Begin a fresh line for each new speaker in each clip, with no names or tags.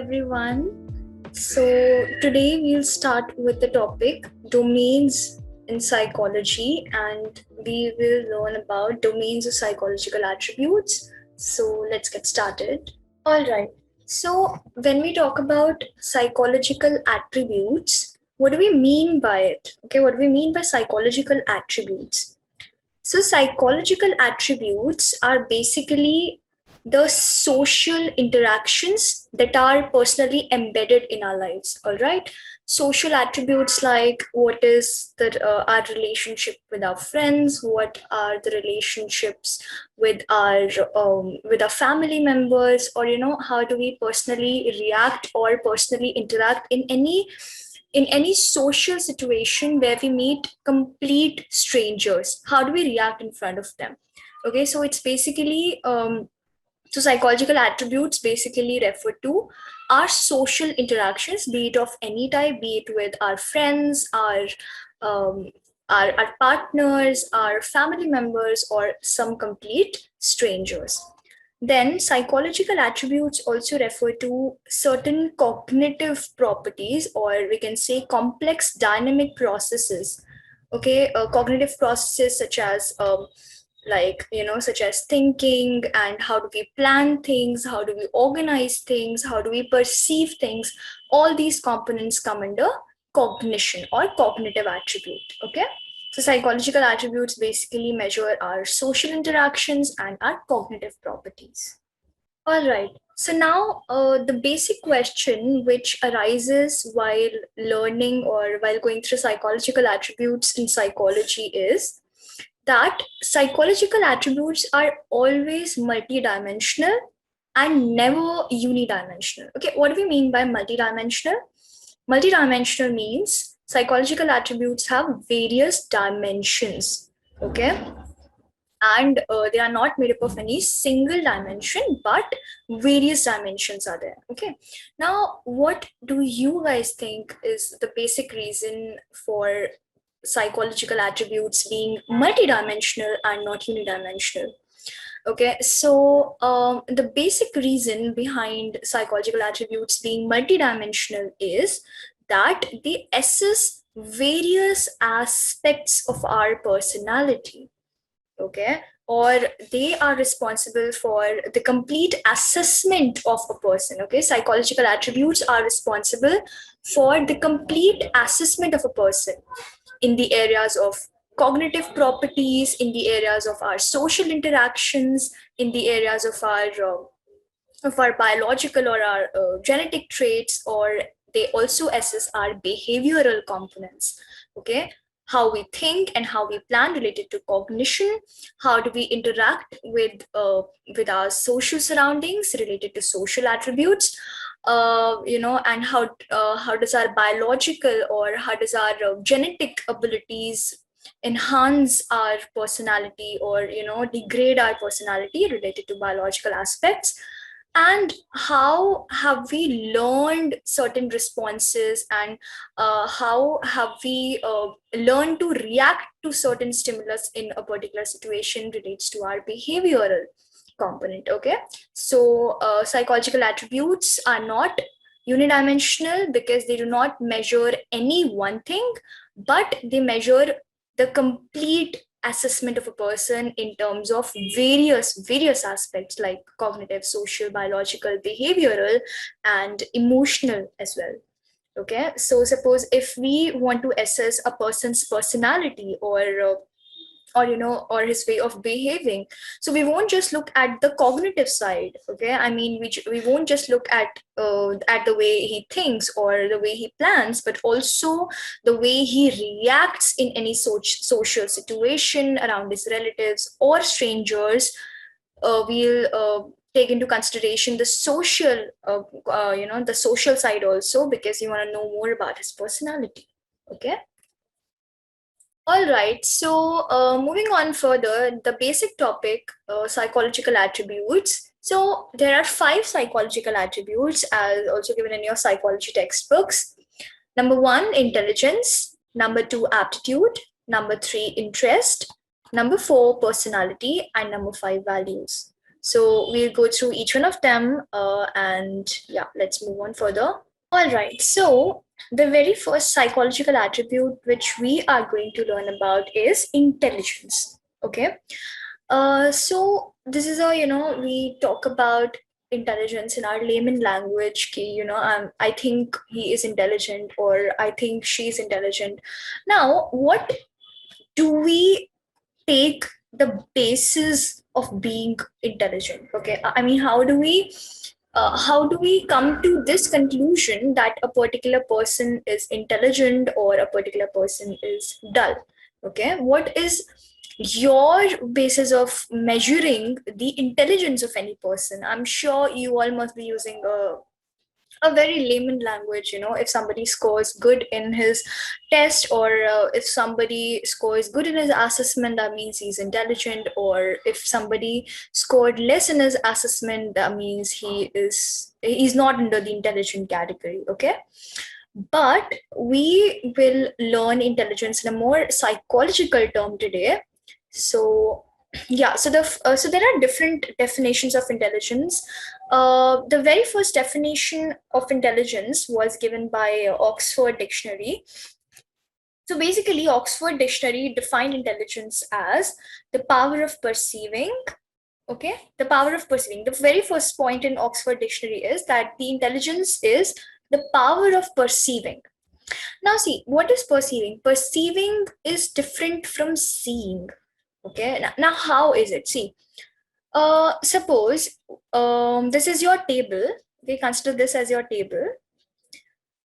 everyone. So, today we'll start with the topic domains in psychology, and we will learn about domains of psychological attributes. So, let's get started. All right. So, when we talk about psychological attributes, what do we mean by it? Okay, what do we mean by psychological attributes? So, psychological attributes are basically the social interactions that are personally embedded in our lives. All right. Social attributes like what is our relationship with our friends, what are the relationships with our family members, or how do we personally react or personally interact in any social situation where we meet complete strangers. How do we react in front of them? Okay, so it's basically so psychological attributes basically refer to our social interactions, be it of any type, be it with our friends, um, our partners, our family members, or some complete strangers. Then, psychological attributes also refer to certain cognitive properties, or we can say complex dynamic processes. Okay, cognitive processes such as thinking and how do we plan things, how do we organize things, how do we perceive things. All these components come under cognition or cognitive attribute. Okay, so psychological attributes basically measure our social interactions and our cognitive properties. All right. So now, the basic question which arises while learning or while going through psychological attributes in psychology is that psychological attributes are always multidimensional and never unidimensional. Okay, what do we mean by multidimensional? Multidimensional means psychological attributes have various dimensions. Okay, and they are not made up of any single dimension, but various dimensions are there. Okay, now what do you guys think is the basic reason for psychological attributes being multidimensional and not unidimensional? Okay, so the basic reason behind psychological attributes being multidimensional is that they assess various aspects of our personality. Okay, or they are responsible for the complete assessment of a person. Okay, psychological attributes are responsible for the complete assessment of a person in the areas of cognitive properties, in the areas of our social interactions, in the areas of our biological or our genetic traits, or they also assess our behavioral components. Okay, how we think and how we plan related to cognition. How do we interact with our social surroundings related to social attributes? And how does our biological or how does our genetic abilities enhance our personality or degrade our personality related to biological aspects? And how have we learned certain responses, and how have we learned to react to certain stimulus in a particular situation relates to our behavioral component. Okay, so psychological attributes are not unidimensional because they do not measure any one thing, but they measure the complete assessment of a person in terms of various aspects like cognitive, social, biological, behavioral, and emotional as well. Okay, so suppose if we want to assess a person's personality or his way of behaving, so we won't just look at the cognitive side. Okay, I mean, we won't just look at the way he thinks or the way he plans, but also the way he reacts in any social situation around his relatives or strangers. We'll take into consideration the the social side also, because you want to know more about his personality. Okay. All right, so moving on further, the basic topic, psychological attributes. So there are 5 psychological attributes, as also given in your psychology textbooks. Number 1, intelligence. Number 2, aptitude. Number 3, interest. Number 4, personality. And number 5, values. So we'll go through each one of them, and yeah, let's move on further. All right. So the very first psychological attribute which we are going to learn about is intelligence. Okay. So this is a, we talk about intelligence in our layman language. I think he is intelligent, or I think she's intelligent. Now, what do we take the basis of being intelligent? Okay, I mean, how do we come to this conclusion that a particular person is intelligent or a particular person is dull? Okay, what is your basis of measuring the intelligence of any person? I'm sure you all must be using a very layman language. If somebody scores good in his test, or if somebody scores good in his assessment, that means he's intelligent. Or if somebody scored less in his assessment, that means he's not under the intelligent category. Okay, but we will learn intelligence in a more psychological term today. So yeah, so there are different definitions of intelligence. The very first definition of intelligence was given by Oxford Dictionary. So basically, Oxford Dictionary defined intelligence as the power of perceiving. Okay, the power of perceiving. The very first point in Oxford Dictionary is that the intelligence is the power of perceiving. Now, see, what is perceiving? Perceiving is different from seeing. Okay, now how is it? See, suppose this is your table. Okay, consider this as your table,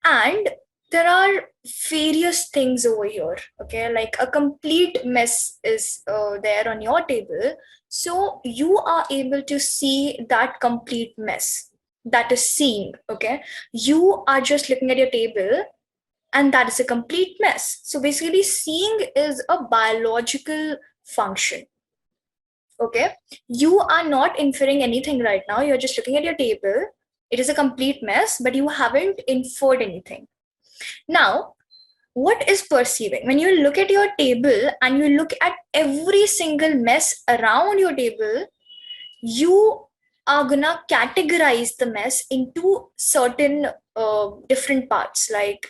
and there are various things over here. Okay, like a complete mess is there on your table. So you are able to see that complete mess. That is seeing. Okay, you are just looking at your table, and that is a complete mess. So basically, seeing is a biological function. Okay, you are not inferring anything right now. You're just looking at your table. It is a complete mess, but you haven't inferred anything. Now, what is perceiving? When you look at your table and you look at every single mess around your table, you are gonna categorize the mess into certain different parts. Like,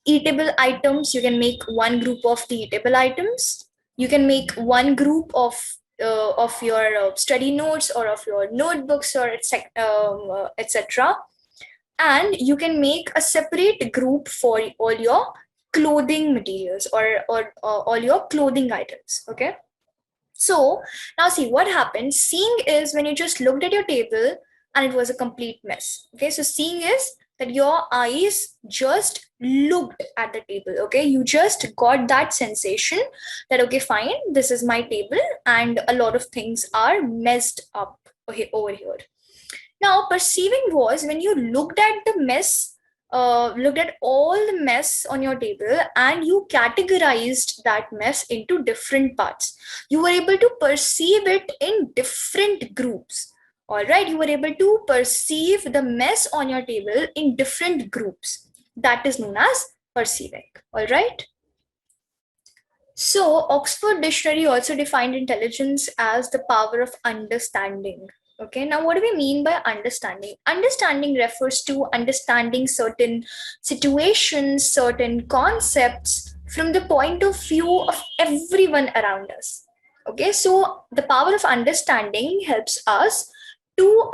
eatable items, you can make one group of the eatable items. You can make one group of your study notes, or of your notebooks, or etc. And you can make a separate group for all your clothing materials, or all your clothing items. Okay, so now see what happens. Seeing is when you just looked at your table and it was a complete mess. Okay, so seeing is that your eyes just looked at the table. Okay, you just got that sensation that, okay, fine, this is my table and a lot of things are messed up over here. Now, perceiving was when you looked at the mess, looked at all the mess on your table, and you categorized that mess into different parts. You were able to perceive it in different groups. All right, you were able to perceive the mess on your table in different groups. That is known as perceiving. All right. So, Oxford Dictionary also defined intelligence as the power of understanding. Okay, now what do we mean by understanding? Understanding refers to understanding certain situations, certain concepts from the point of view of everyone around us. Okay, so the power of understanding helps us to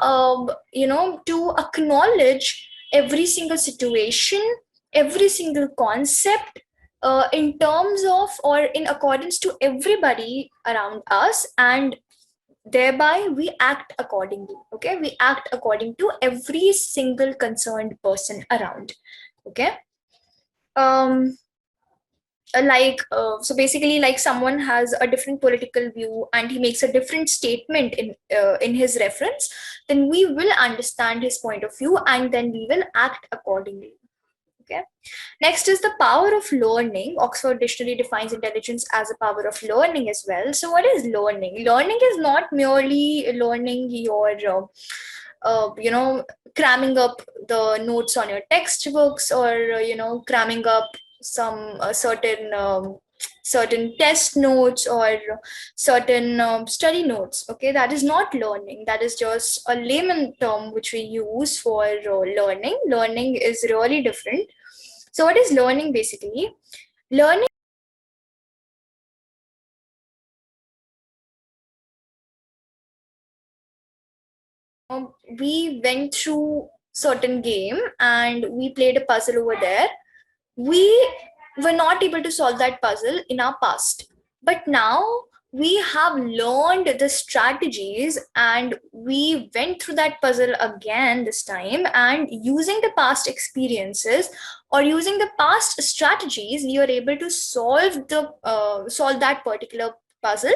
acknowledge every single situation, every single concept, in terms of, or in accordance to everybody around us, and thereby we act accordingly. Okay, we act according to every single concerned person around. Okay, um so basically, like, someone has a different political view and he makes a different statement in his reference, then we will understand his point of view and then we will act accordingly. Okay, next is the power of learning. Oxford Dictionary defines intelligence as a power of learning as well. So what is learning? Learning is not merely learning your cramming up the notes on your textbooks, or cramming up some certain certain test notes or certain study notes. Okay, that is not learning. That is just a layman term which we use for learning. Learning is really different. So what is learning basically? Learning, we went through certain game and we played a puzzle over there. We were not able to solve that puzzle in our past, but now we have learned the strategies and we went through that puzzle again this time, and using the past experiences or using the past strategies, we are able to solve that particular puzzle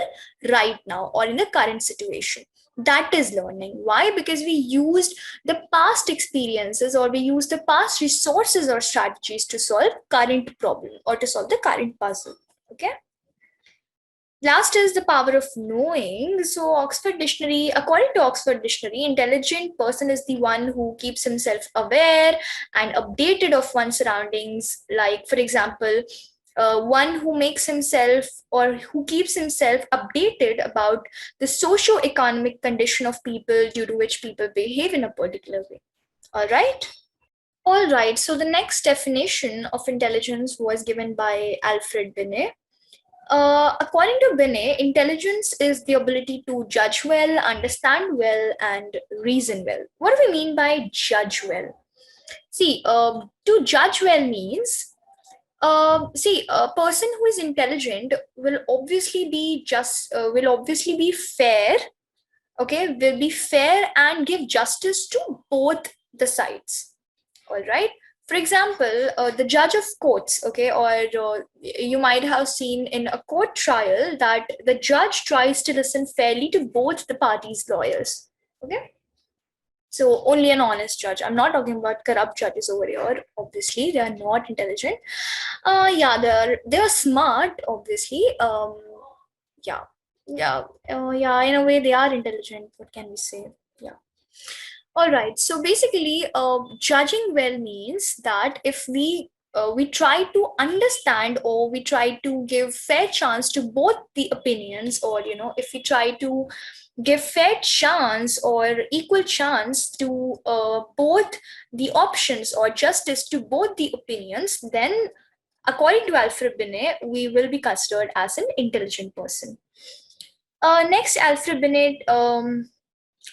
right now or in the current situation. That is learning. Why? Because we used the past experiences or we use the past resources or strategies to solve current problem or to solve the current puzzle. Okay. Last is the power of knowing. So Oxford Dictionary, according to Oxford Dictionary, intelligent person is the one who keeps himself aware and updated of one's surroundings. Like, for example, one who makes himself or who keeps himself updated about the socio-economic condition of people due to which people behave in a particular way. All right. All right. So the next definition of intelligence was given by Alfred Binet. According to Binet, intelligence is the ability to judge well, understand well, and reason well. What do we mean by judge well? See, to judge well means, see, a person who is intelligent will obviously be fair. Okay, will be fair and give justice to both the sides. All right. For example, the judge of courts, okay, or you might have seen in a court trial that the judge tries to listen fairly to both the parties' lawyers. Okay. So only an honest judge. I'm not talking about corrupt judges over here. Obviously, they are not intelligent. Yeah, they're smart. Obviously, yeah, yeah. In a way, they are intelligent. What can we say? Yeah. All right. So basically, judging well means that if we try to understand or we try to give fair chance to both the opinions, or if we try to give fair chance or equal chance to both the options or justice to both the opinions, then according to Alfred Binet, we will be considered as an intelligent person. Next, Alfred Binet.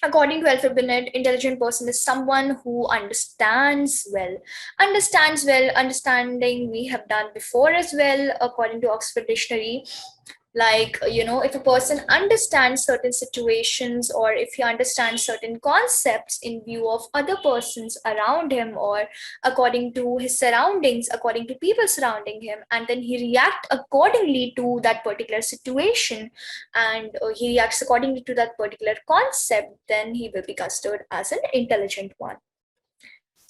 According to Alfred Binet, intelligent person is someone who understands well. Understands well, understanding we have done before as well, according to Oxford Dictionary. Like, if a person understands certain situations or if he understands certain concepts in view of other persons around him or according to his surroundings, according to people surrounding him, and then he react accordingly to that particular situation, and he reacts accordingly to that particular concept, then he will be considered as an intelligent one.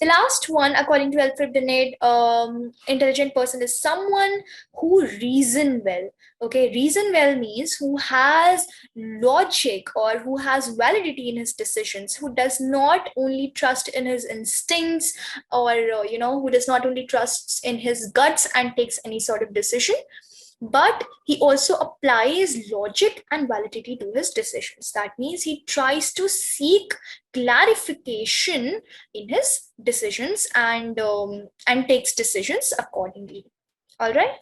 The last one, according to Alfred Binet, intelligent person is someone who reason well. Okay, reason well means who has logic or who has validity in his decisions, who does not only trust in his instincts or, who does not only trust in his guts and takes any sort of decision, but he also applies logic and validity to his decisions. That means he tries to seek clarification in his decisions and takes decisions accordingly. All right.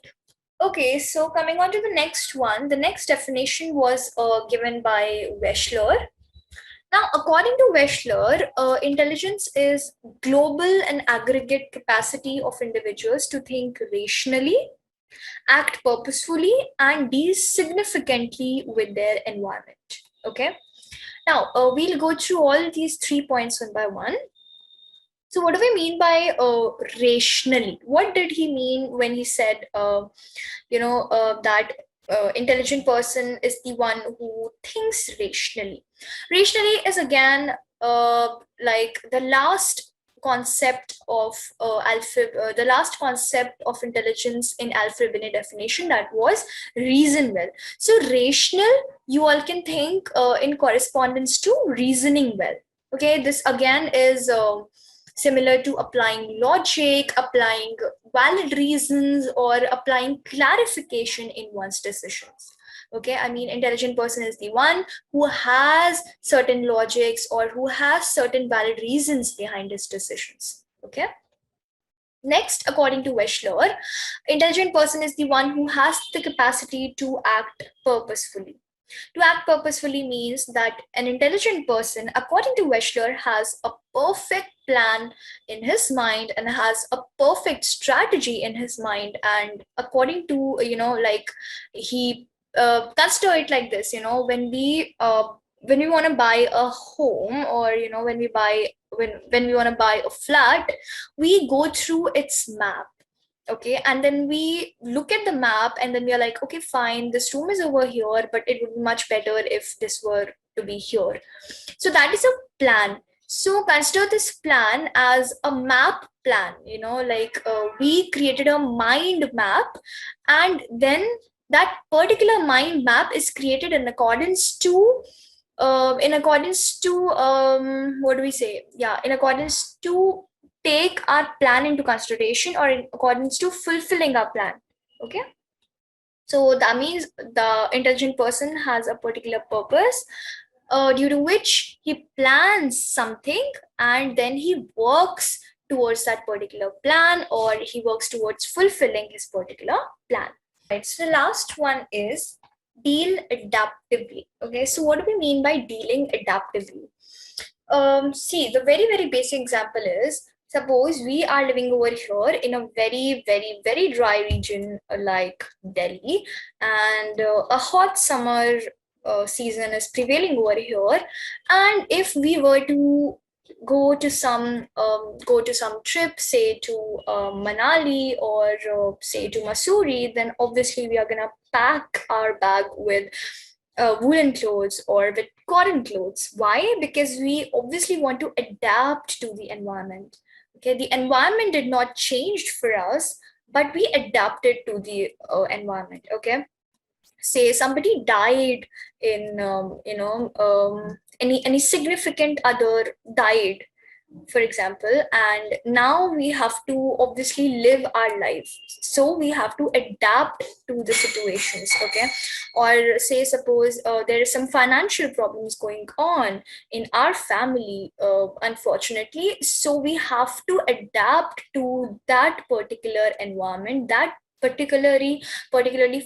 Okay, so coming on to the next one, the next definition was given by Weschler. Now, according to Weschler, intelligence is global and aggregate capacity of individuals to think rationally, act purposefully, and deal significantly with their environment. Okay. Now, we'll go through all these 3 points one by one. So, what do we mean by rationally? What did he mean when he said, that intelligent person is the one who thinks rationally? Rationally is again like the last concept of the last concept of intelligence in Alfred Binet definition, that was reason well. So rational, you all can think in correspondence to reasoning well. Okay, this again is similar to applying logic, applying valid reasons, or applying clarification in one's decisions. Okay, I mean, intelligent person is the one who has certain logics or who has certain valid reasons behind his decisions. Okay. Next, according to Weschler, intelligent person is the one who has the capacity to act purposefully. To act purposefully means that an intelligent person, according to Weschler, has a perfect plan in his mind and has a perfect strategy in his mind. And according to, like he consider it like this, when we want to buy a home, or when we want to buy a flat, we go through its map. Okay, and then we look at the map and then we are like, okay, fine, this room is over here, but it would be much better if this were to be here. So that is a plan. So consider this plan as a map plan, we created a mind map, and then that particular mind map is created in accordance to what do we say, yeah, in accordance to take our plan into consideration, or in accordance to fulfilling our plan. Okay, so that means the intelligent person has a particular purpose, due to which he plans something, and then he works towards that particular plan, or he works towards fulfilling his particular plan. Right, so the last one is deal adaptively. Okay, so what do we mean by dealing adaptively? See, the very, very basic example is, suppose we are living over here in a very, very, very dry region like Delhi, and a hot summer season is prevailing over here. And if we were to go to some trip, say to Manali, or say to Masuri, then obviously we are gonna pack our bag with woolen clothes or with cotton clothes. Why? Because we obviously want to adapt to the environment. Okay, the environment did not change for us, but we adapted to the environment. Okay, say somebody died in any significant other died, for example, and now we have to obviously live our life, so we have to adapt to the situations. Okay, or say suppose there is some financial problems going on in our family, unfortunately, so we have to adapt to that particular environment, that particularly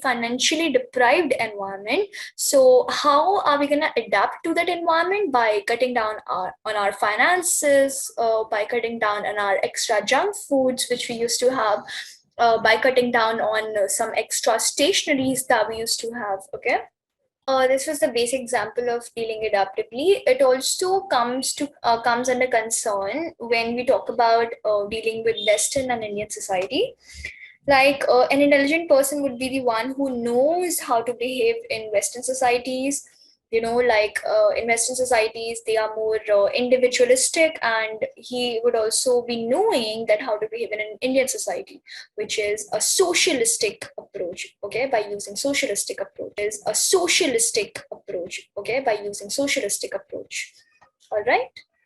financially deprived environment. So how are we going to adapt to that environment? By cutting down on our finances, by cutting down on our extra junk foods which we used to have, by cutting down on some extra stationaries that we used to have. Okay, this was the basic example of dealing adaptively. It also comes under concern when we talk about dealing with Western and Indian society. Like an intelligent person would be the one who knows how to behave in Western societies. In Western societies they are more individualistic, and he would also be knowing that how to behave in an Indian society, which is a socialistic approach. Okay, by using socialistic approach is a socialistic approach. Okay, by using socialistic approach. All right.